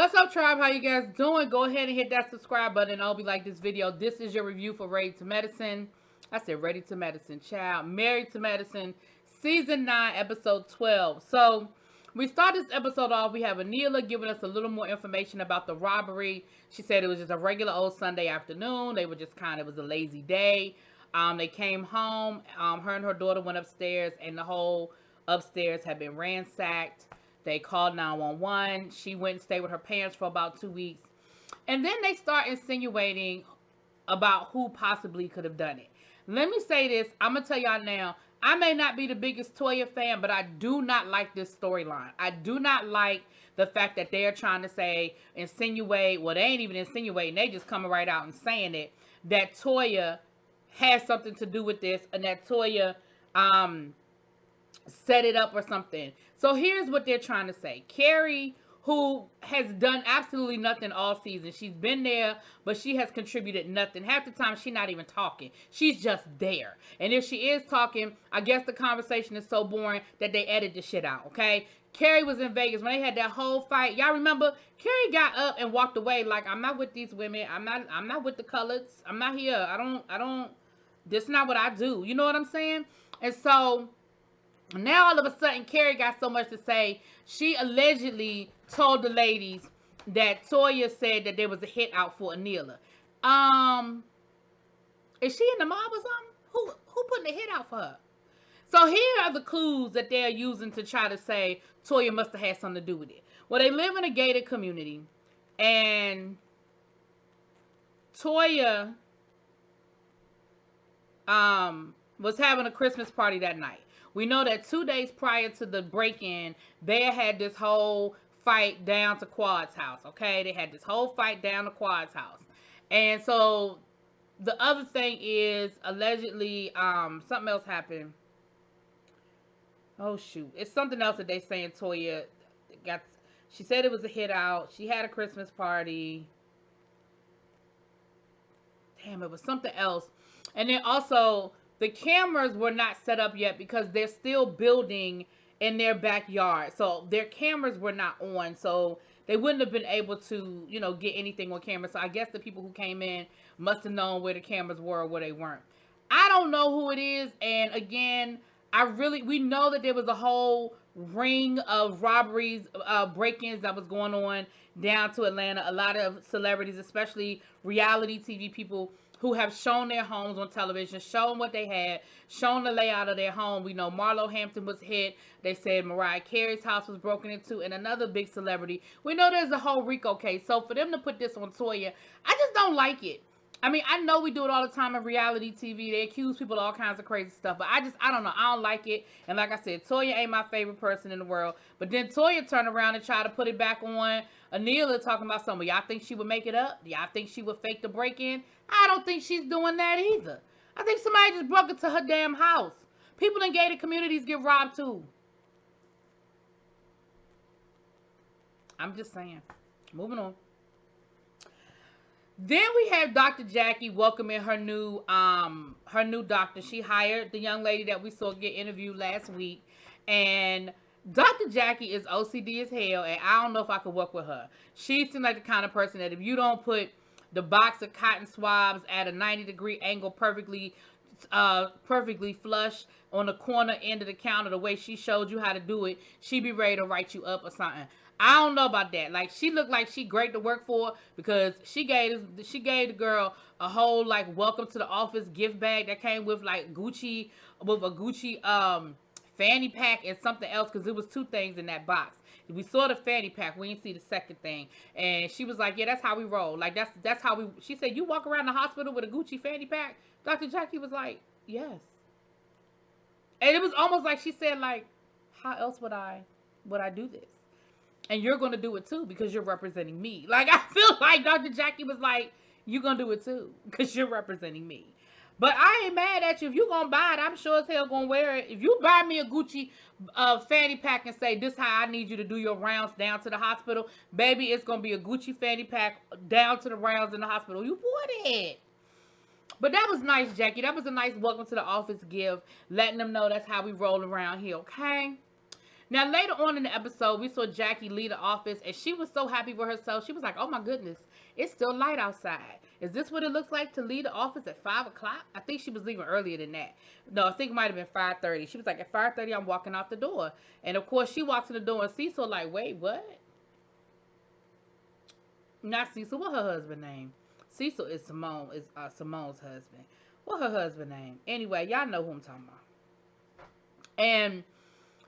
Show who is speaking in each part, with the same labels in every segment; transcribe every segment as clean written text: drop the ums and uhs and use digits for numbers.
Speaker 1: What's up, tribe? How you guys doing? Go ahead and hit that subscribe button. I'll be like this video. This is your review for Ready to Medicine. I said Ready to Medicine, child. Married to Medicine, Season 9, Episode 12. So, we start this episode off. We have Anila giving us a little more information about the robbery. She said it was just a regular old Sunday afternoon. They were just it was a lazy day. They came home. Her and her daughter went upstairs, and the whole upstairs had been ransacked. They called 911. She went and stayed with her parents for about 2 weeks. And then they start insinuating about who possibly could have done it. Let me say this. I'm going to tell y'all now. I may not be the biggest Toya fan, but I do not like this storyline. I do not like the fact that they're trying to insinuate, well, they ain't even insinuating. They just coming right out and saying it, that Toya has something to do with this, and that Toya, set it up or something. So here's what they're trying to say. Carrie, who has done absolutely nothing all season. She's been there, but she has contributed nothing. Half the time, she's not even talking. She's just there. And if she is talking, I guess the conversation is so boring that they edit the shit out, okay? Carrie was in Vegas when they had that whole fight. Y'all remember? Carrie got up and walked away like, I'm not with these women. I'm not with the colors. I'm not here. I don't, this is not what I do. You know what I'm saying? And so now all of a sudden, Carrie got so much to say. She allegedly told the ladies that Toya said that there was a hit out for Anila. Is she in the mob or something? Who putting a hit out for her? So here are the clues that they're using to try to say Toya must have had something to do with it. Well, they live in a gated community, and Toya was having a Christmas party that night. We know that 2 days prior to the break-in, they had this whole fight down to Quad's house, okay? They had this whole fight down to Quad's house. And so the other thing is, allegedly, something else happened. Oh, shoot. It's something else that they saying Toya got. She said it was a hit out. She had a Christmas party. Damn, it was something else. And then also, the cameras were not set up yet because they're still building in their backyard. So their cameras were not on. So they wouldn't have been able to, get anything on camera. So I guess the people who came in must have known where the cameras were or where they weren't. I don't know who it is. And again, we know that there was a whole ring of robberies, break-ins that was going on down to Atlanta. A lot of celebrities, especially reality TV people, who have shown their homes on television, shown what they had, shown the layout of their home. We know Marlo Hampton was hit. They said Mariah Carey's house was broken into, and another big celebrity. We know there's a whole RICO case. So for them to put this on Toya, I just don't like it. I mean, I know we do it all the time in reality TV. They accuse people of all kinds of crazy stuff. But I don't know. I don't like it. And like I said, Toya ain't my favorite person in the world. But then Toya turned around and tried to put it back on Anila, talking about something. Y'all think she would make it up? Y'all think she would fake the break-in? I don't think she's doing that either. I think somebody just broke into her damn house. People in gated communities get robbed too. I'm just saying. Moving on. Then we have Dr. Jackie welcoming her new doctor. She hired the young lady that we saw get interviewed last week. And Dr. Jackie is OCD as hell, and I don't know if I could work with her. She seems like the kind of person that if you don't put the box of cotton swabs at a 90-degree angle perfectly flush on the corner end of the counter the way she showed you how to do it, she'd be ready to write you up or something. I don't know about that. Like, she looked like she great to work for because she gave the girl a whole welcome to the office gift bag that came with Gucci, with a Gucci fanny pack and something else, because it was 2 things in that box. We saw the fanny pack, we didn't see the second thing. And she was like, yeah, that's how we roll. Like, that's how we, she said, you walk around the hospital with a Gucci fanny pack? Dr. Jackie was like, yes. And it was almost like she said, how else would I do this? And you're going to do it too because you're representing me. Like, I feel like Dr. Jackie was like, you're going to do it too because you're representing me. But I ain't mad at you. If you're going to buy it, I'm sure as hell going to wear it. If you buy me a Gucci fanny pack and say, this is how I need you to do your rounds down to the hospital, baby, it's going to be a Gucci fanny pack down to the rounds in the hospital. You bought it. But that was nice, Jackie. That was a nice welcome to the office gift, letting them know that's how we roll around here, okay? Now, later on in the episode, we saw Jackie leave the office, and she was so happy with herself. She was like, oh my goodness, it's still light outside. Is this what it looks like to leave the office at 5 o'clock? I think she was leaving earlier than that. No, I think it might have been 5:30. She was like, at 5:30, I'm walking out the door. And of course, she walks in the door, and Cecil like, wait, what? Not Cecil. What her husband name? Cecil is Simone's husband. What her husband name? Anyway, y'all know who I'm talking about. And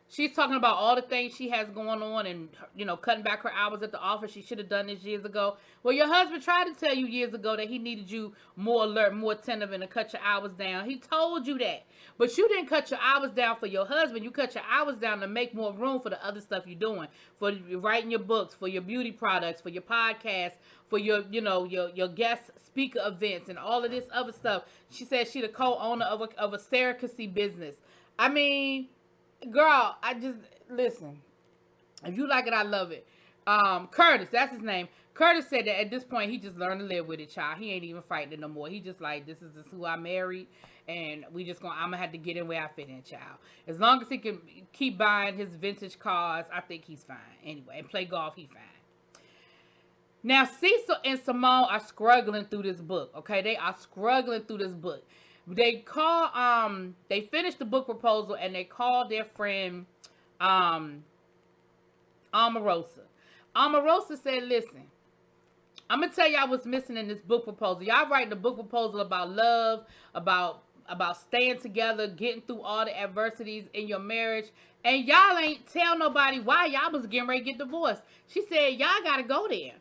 Speaker 1: she's talking about all the things she has going on and, you know, cutting back her hours at the office. She should have done this years ago. Well, your husband tried to tell you years ago that he needed you more alert, more attentive, and to cut your hours down. He told you that. But you didn't cut your hours down for your husband. You cut your hours down to make more room for the other stuff you're doing. For writing your books, for your beauty products, for your podcast, for your, you know, your guest speaker events and all of this other stuff. She said she's the co-owner of a surrogacy business. I mean, girl, I just, listen, if you like it, I love it. Curtis, that's his name. Curtis said that at this point, he just learned to live with it, child. He ain't even fighting it no more. He just like, this is just who I married, and I'm gonna have to get in where I fit in, child. As long as he can keep buying his vintage cars, I think he's fine. Anyway, and play golf, he's fine. Now, Cecil and Simone are struggling through this book, okay? They are struggling through this book. They finished the book proposal, and they called their friend, Omarosa. Omarosa said, listen, I'm going to tell y'all what's missing in this book proposal. Y'all writing a book proposal about love, about staying together, getting through all the adversities in your marriage, and y'all ain't tell nobody why y'all was getting ready to get divorced. She said, y'all got to go there.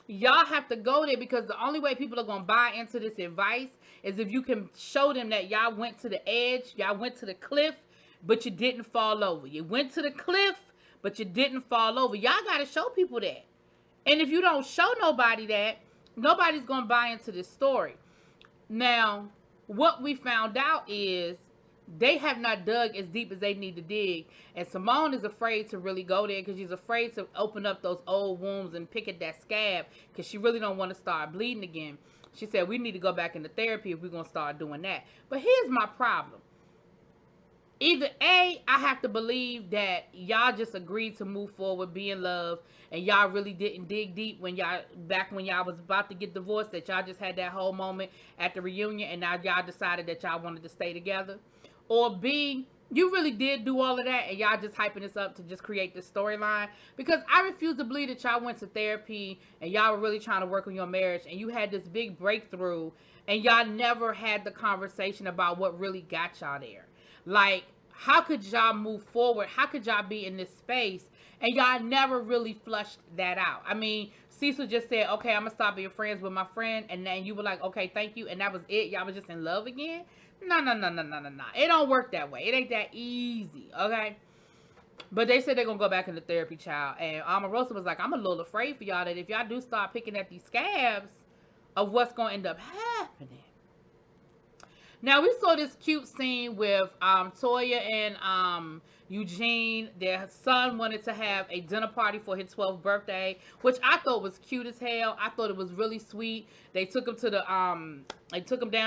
Speaker 1: Y'all have to go there, because the only way people are going to buy into this advice is if you can show them that y'all went to the edge, y'all went to the cliff, but you didn't fall over. You went to the cliff, but you didn't fall over. Y'all got to show people that. And if you don't show nobody that, nobody's going to buy into this story. Now, what we found out is they have not dug as deep as they need to dig. And Simone is afraid to really go there, because she's afraid to open up those old wounds and pick at that scab, because she really don't want to start bleeding again. She said, we need to go back into therapy if we're going to start doing that. But here's my problem. Either A, I have to believe that y'all just agreed to move forward, be in love, and y'all really didn't dig deep when y'all was about to get divorced, that y'all just had that whole moment at the reunion, and now y'all decided that y'all wanted to stay together. Or B, you really did do all of that, and y'all just hyping this up to just create this storyline. Because I refuse to believe that y'all went to therapy, and y'all were really trying to work on your marriage, and you had this big breakthrough, and y'all never had the conversation about what really got y'all there. Like, how could y'all move forward? How could y'all be in this space? And y'all never really flushed that out. I mean, Cecil just said, okay, I'm going to stop being friends with my friend. And then you were like, okay, thank you. And that was it. Y'all was just in love again? No. It don't work that way. It ain't that easy, okay? But they said they're going to go back into therapy, child. And Omarosa was like, I'm a little afraid for y'all that if y'all do start picking at these scabs of what's going to end up happening. Now, we saw this cute scene with Toya and Eugene. Their son wanted to have a dinner party for his 12th birthday, which I thought was cute as hell. I thought it was really sweet. They took him to down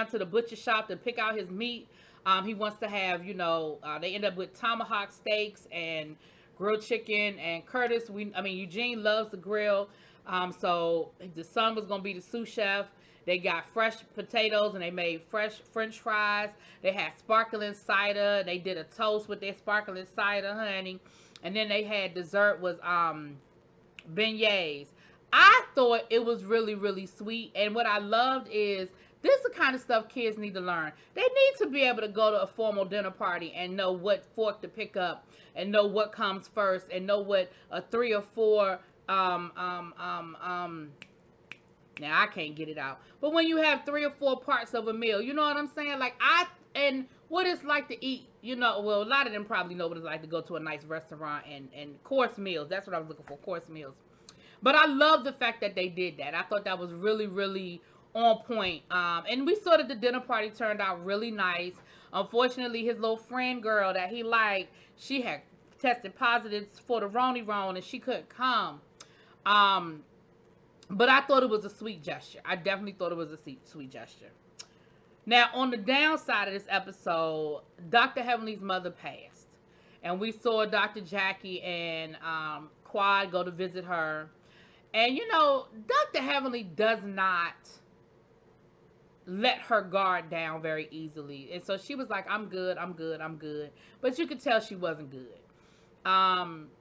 Speaker 1: to the butcher shop to pick out his meat. He wants to have, you know, they end up with tomahawk steaks and grilled chicken. And Eugene loves the grill. So the son was going to be the sous chef. They got fresh potatoes, and they made fresh French fries. They had sparkling cider. They did a toast with their sparkling cider, honey. And then they had dessert was beignets. I thought it was really, really sweet. And what I loved is this is the kind of stuff kids need to learn. They need to be able to go to a formal dinner party and know what fork to pick up, and know what comes first, and know what a 3 or 4 now I can't get it out. But when you have 3 or 4 parts of a meal, you know what I'm saying? Like, and what it's like to eat, you know, well, a lot of them probably know what it's like to go to a nice restaurant and course meals. That's what I was looking for, course meals. But I love the fact that they did that. I thought that was really, really on point. And we saw that the dinner party turned out really nice. Unfortunately, his little friend girl that he liked, she had tested positive for the Ron, and she couldn't come. But I thought it was a sweet gesture. I definitely thought it was a sweet gesture. Now, on the downside of this episode, Dr. Heavenly's mother passed. and we saw Dr. Jackie and Quad go to visit her. And you know, Dr. Heavenly does not let her guard down very easily. And so she was like, I'm good, I'm good, I'm good. But you could tell she wasn't good.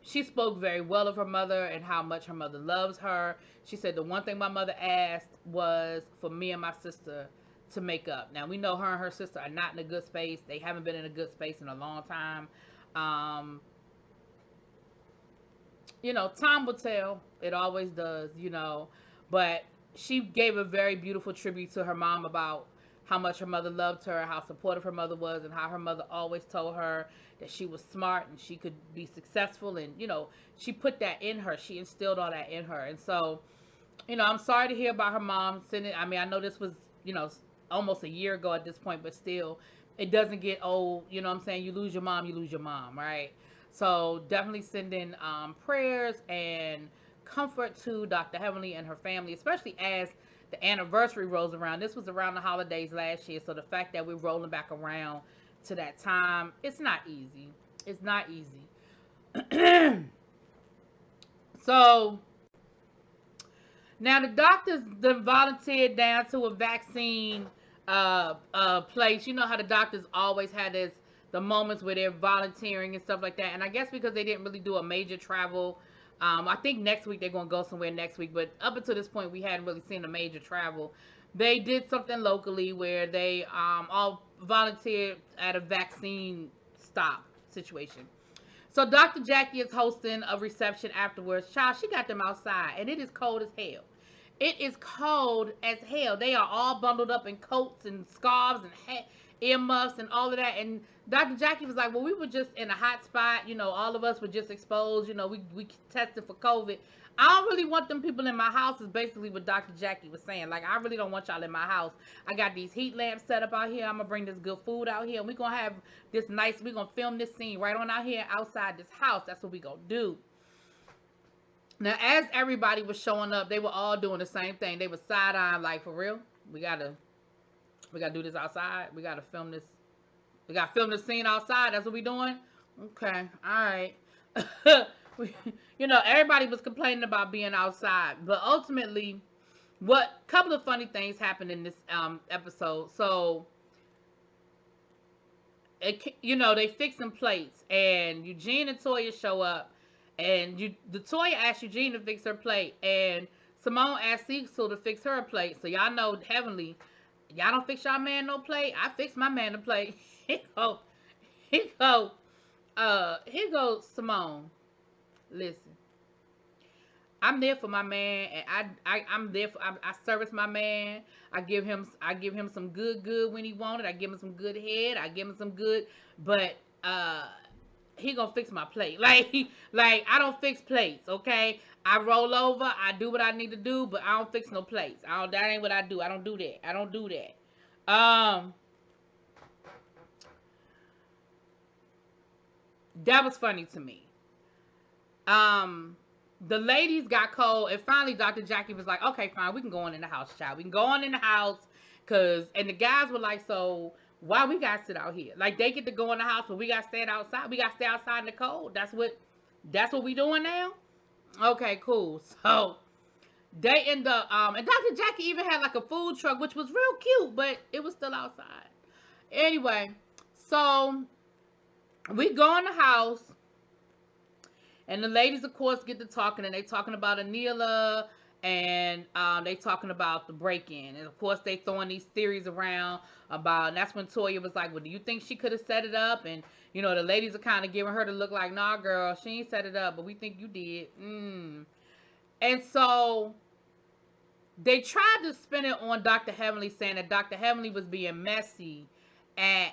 Speaker 1: She spoke very well of her mother and how much her mother loves her. She said the one thing my mother asked was for me and my sister to make up. Now we know her and her sister are not in a good space. They haven't been in a good space in a long time. Um, you know, time will tell. It always does, you know. But she gave a very beautiful tribute to her mom about how much her mother loved her, how supportive her mother was, and how her mother always told her that she was smart and she could be successful. And, you know, she put that in her. She instilled all that in her. And so, you know, I'm sorry to hear about her mom sending. I mean, I know this was, you know, almost a year ago at this point, but still, it doesn't get old. You know what I'm saying? You lose your mom, right? So definitely sending prayers and comfort to Dr. Heavenly and her family, especially as the anniversary rolls around. This was around the holidays last year, so the fact that we're rolling back around to that time, it's not easy. It's not easy. So now the doctors then volunteered down to a vaccine place. You know how the doctors always had the moments where they're volunteering and stuff like that. And I guess because they didn't really do a major travel, I think next week they're gonna go somewhere next week. But up until this point, we hadn't really seen a major travel. They did something locally where they all volunteered at a vaccine stop situation. So Dr. Jackie is hosting a reception afterwards. Child, she got them outside, and it is cold as hell. It is cold as hell. They are all bundled up in coats and scarves and earmuffs and all of that. And Dr. Jackie was like, well, we were just in a hot spot. You know, all of us were just exposed. You know, we tested for COVID. I don't really want them people in my house is basically what Dr. Jackie was saying. Like, I really don't want y'all in my house. I got these heat lamps set up out here. I'm going to bring this good food out here. And we're going to have this nice, we're going to film this scene right on out here outside this house. That's what we're going to do. Now, as everybody was showing up, they were all doing the same thing. They were side-eyeing, like, for real? We gotta do this outside. We gotta film this. We gotta film this scene outside. That's what we doing? Okay, all right. You know, everybody was complaining about being outside, but ultimately, couple of funny things happened in this episode. So, you know, they fixing plates, and Eugene and Toya show up, and the Toya asked Eugene to fix her plate, and Simone asked Cecil to fix her a plate. So y'all know Heavenly, y'all don't fix y'all man no plate. I fix my man a plate. Here goes Simone. Listen, I'm there for my man, and I'm there for. I service my man. I give him some good when he wanted. I give him some good head. I give him some good, but he gonna fix my plate. Like I don't fix plates, okay? I roll over, I do what I need to do, but I don't fix no plates. That ain't what I do. I don't do that. That was funny to me. The ladies got cold, and finally Dr. Jackie was like, okay, fine, we can go on in the house, child. We can go on in the house, and the guys were like, so why we gotta sit out here? Like, they get to go in the house, but we gotta stay outside. We gotta stay outside in the cold. That's what we doing now? Okay, cool. So they end up, and Dr. Jackie even had like a food truck, which was real cute, but it was still outside. Anyway, so we go in the house, and the ladies, of course, get to talking, and they talking about Anila, and they talking about the break-in. And, of course, they throwing these theories around about, and that's when Toya was like, well, do you think she could have set it up? And, you know, the ladies are kind of giving her the look like, nah, girl, she ain't set it up, but we think you did. And so they tried to spin it on Dr. Heavenly, saying that Dr. Heavenly was being messy at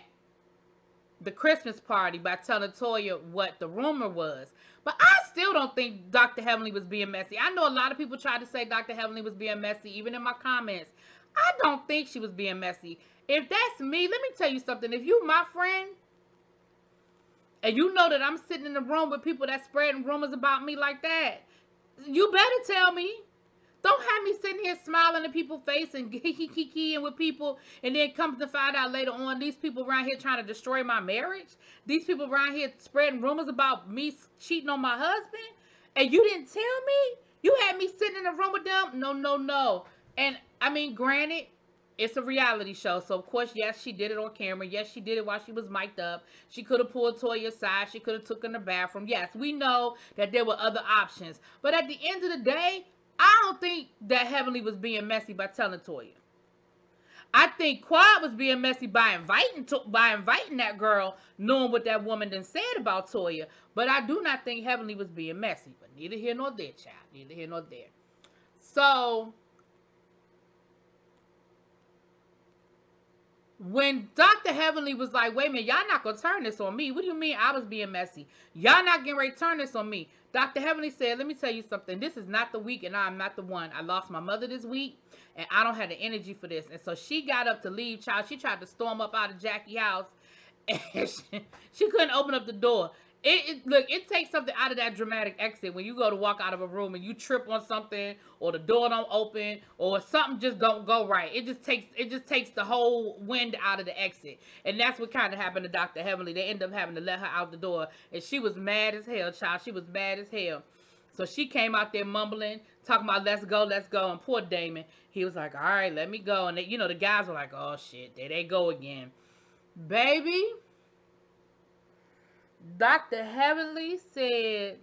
Speaker 1: the Christmas party by telling Toya what the rumor was. But I still don't think Dr. Heavenly was being messy. I know a lot of people tried to say Dr. Heavenly was being messy, even in my comments. I don't think she was being messy. If that's me, let me tell you something. If you my friend, and you know that I'm sitting in the room with people that spreading rumors about me like that, you better tell me. Don't have me sitting here smiling in people's face and kiki with people, and then come to find out later on these people around here trying to destroy my marriage. These people around here spreading rumors about me cheating on my husband, and you didn't tell me. You had me sitting in a room with them. No, no, no. And I mean, granted, it's a reality show, so of course, yes, she did it on camera. Yes, she did it while she was mic'd up. She could have pulled Toya aside. She could have took her in the bathroom. Yes, we know that there were other options. But at the end of the day, I don't think that Heavenly was being messy by telling Toya. I think Quad was being messy by inviting that girl, knowing what that woman done said about Toya. But I do not think Heavenly was being messy. But neither here nor there, child. Neither here nor there. So when Dr. Heavenly was like, wait a minute, y'all not going to turn this on me. What do you mean I was being messy? Y'all not getting ready to turn this on me. Dr. Heavenly said, let me tell you something. This is not the week, and I'm not the one. I lost my mother this week, and I don't have the energy for this. And so she got up to leave, child. She tried to storm up out of Jackie's house, and she couldn't open up the door. Look, it takes something out of that dramatic exit when you go to walk out of a room and you trip on something, or the door don't open, or something just don't go right. It just takes the whole wind out of the exit. And that's what kind of happened to Dr. Heavenly. They ended up having to let her out the door, and she was mad as hell, child. She was mad as hell. So she came out there mumbling, talking about let's go. And poor Damon, he was like, all right, let me go. And they, the guys were like, oh shit, there they go again. Baby, Dr. Heavenly said,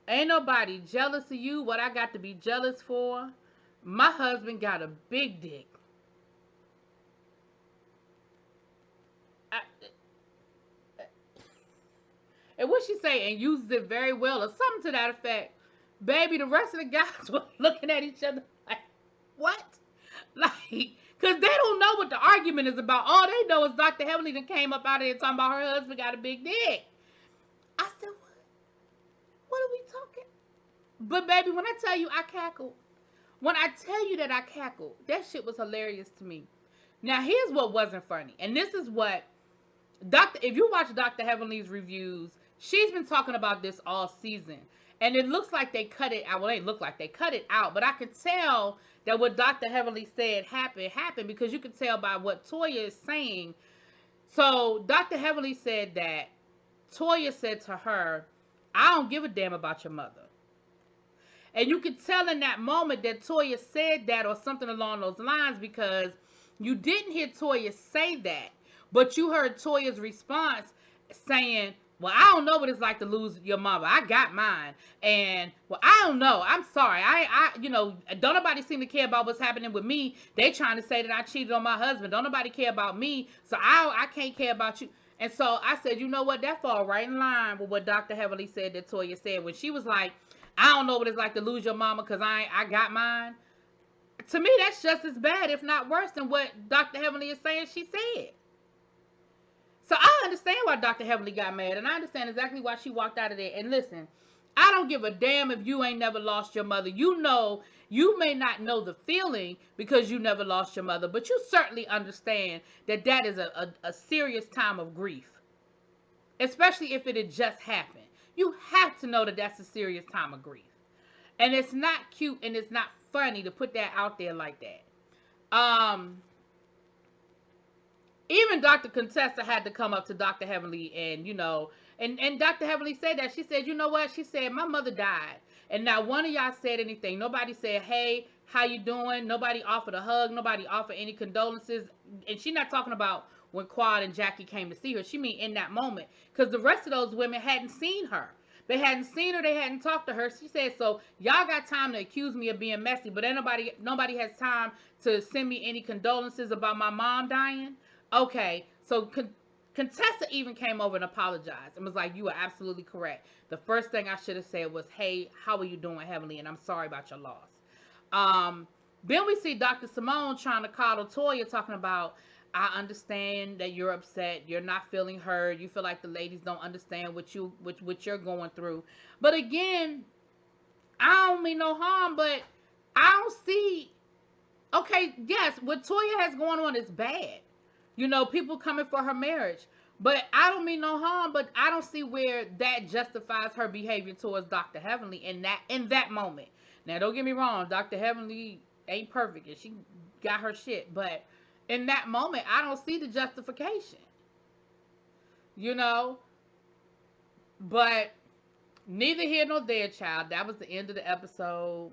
Speaker 1: ain't nobody jealous of you. What I got to be jealous for? My husband got a big dick. And what she say? And uses it very well, or something to that effect. Baby, the rest of the guys were looking at each other like, what? Like, because they don't know what the argument is about. All they know is Dr. Heavenly that came up out of there talking about her husband got a big dick. I said, what? What are we talking? But baby, when I tell you I cackled, when I tell you that I cackled, that shit was hilarious to me. Now, here's what wasn't funny. And this is what, if you watch Dr. Heavenly's reviews, she's been talking about this all season. And it looks like they cut it out. Well, it looked like they cut it out. But I could tell that what Dr. Heavenly said happened because you could tell by what Toya is saying. So Dr. Heavenly said that Toya said to her, I don't give a damn about your mother. And you could tell in that moment that Toya said that or something along those lines, because you didn't hear Toya say that. But you heard Toya's response saying, well, I don't know what it's like to lose your mama. I got mine. And, well, I don't know. I'm sorry. Don't nobody seem to care about what's happening with me. They trying to say that I cheated on my husband. Don't nobody care about me. So I can't care about you. And so I said, you know what? That fall right in line with what Dr. Heavenly said that Toya said. When she was like, I don't know what it's like to lose your mama because I got mine. To me, that's just as bad, if not worse, than what Dr. Heavenly is saying she said. So I understand why Dr. Heavenly got mad, and I understand exactly why she walked out of there. And listen, I don't give a damn if you ain't never lost your mother. You may not know the feeling because you never lost your mother, but you certainly understand that that is a serious time of grief, especially if it had just happened. You have to know that that's a serious time of grief. And it's not cute and it's not funny to put that out there like that. Even Dr. Contessa had to come up to Dr. Heavenly and Dr. Heavenly said that. She said, you know what? She said, my mother died. And not one of y'all said anything. Nobody said, hey, how you doing? Nobody offered a hug. Nobody offered any condolences. And she's not talking about when Quad and Jackie came to see her. She mean in that moment. Because the rest of those women hadn't seen her. They hadn't seen her. They hadn't talked to her. She said, so y'all got time to accuse me of being messy, but nobody has time to send me any condolences about my mom dying. Okay, so Contessa even came over and apologized and was like, you are absolutely correct. The first thing I should have said was, hey, how are you doing, Heavenly? And I'm sorry about your loss. Then we see Dr. Simone trying to coddle Toya, talking about, I understand that you're upset. You're not feeling heard. You feel like the ladies don't understand what you're going through. But again, I don't mean no harm, but I don't see, okay, yes, what Toya has going on is bad. People coming for her marriage. But I don't mean no harm, but I don't see where that justifies her behavior towards Dr. Heavenly in that moment. Now don't get me wrong, Dr. Heavenly ain't perfect and she got her shit, but in that moment I don't see the justification. You know? But neither here nor there, child. That was the end of the episode.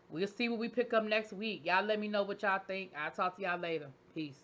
Speaker 1: We'll see what we pick up next week. Y'all let me know what y'all think. I'll talk to y'all later. Peace.